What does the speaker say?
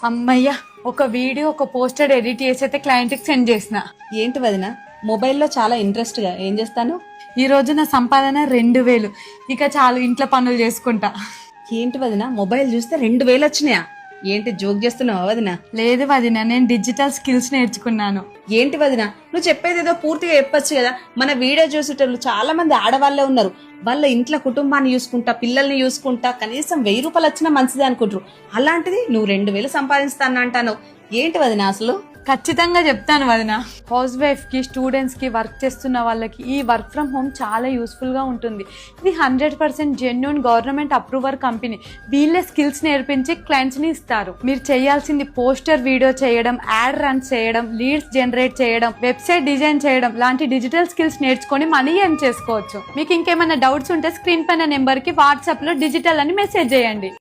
అమ్మయ్య, ఒక వీడియో ఒక పోస్టర్ ఎడిట్ చేసి అయితే క్లయింట్ కి సెండ్ చేసిన. ఏంటి వదిన మొబైల్లో చాలా ఇంట్రెస్ట్ గా ఏం చేస్తాను? ఈ రోజు నా సంపాదన 2000. ఇక చాలు, ఇంట్లో పనులు చేసుకుంటా. ఏంటి వదిన మొబైల్ చూస్తే 2000 వచ్చినాయా? ఏంటి జోక్ చేస్తున్నావా వదిన? లేదు వదిన, నేను డిజిటల్ స్కిల్స్ నేర్చుకున్నాను. ఏంటి వదిన నువ్వు చెప్పేది ఏదో పూర్తిగా చెప్పొచ్చు కదా. మన వీడియో చూసేటోళ్ళు చాలా మంది ఆడవాళ్లే ఉన్నారు. వాళ్ళ ఇంట్లో కుటుంబాన్ని చూసుకుంటా, పిల్లల్ని చూసుకుంటా కనీసం 1000 రూపాయలు వచ్చినా మంచిది అనుకుంటారు. అలాంటిది నువ్వు 2000 సంపాదిస్తాను అంటాను. ఏంటి వదిన అసలు? ఖచ్చితంగా చెప్తాను వదిన. హౌస్ వైఫ్ కి, స్టూడెంట్స్ కి, వర్క్ చేస్తున్న వాళ్ళకి ఈ వర్క్ ఫ్రమ్ హోమ్ చాలా యూస్ఫుల్ గా ఉంటుంది. ఇది 100% జెన్యూన్ గవర్నమెంట్ అప్రూవర్ కంపెనీ. వీళ్ళే స్కిల్స్ నేర్పించి క్లయింట్స్ ని ఇస్తారు. మీరు చేయాల్సింది పోస్టర్ వీడియో చేయడం, యాడ్ రన్ చేయడం, లీడ్స్ జనరేట్ చేయడం, వెబ్సైట్ డిజైన్ చేయడం లాంటి డిజిటల్ స్కిల్స్ నేర్చుకొని మనీ ఎర్న్ చేసుకోవచ్చు. మీకు ఇంకేమైనా డౌట్స్ ఉంటే స్క్రీన్ పైన నెంబర్ కి వాట్సాప్ లో డిజిటల్ అని మెసేజ్ చేయండి.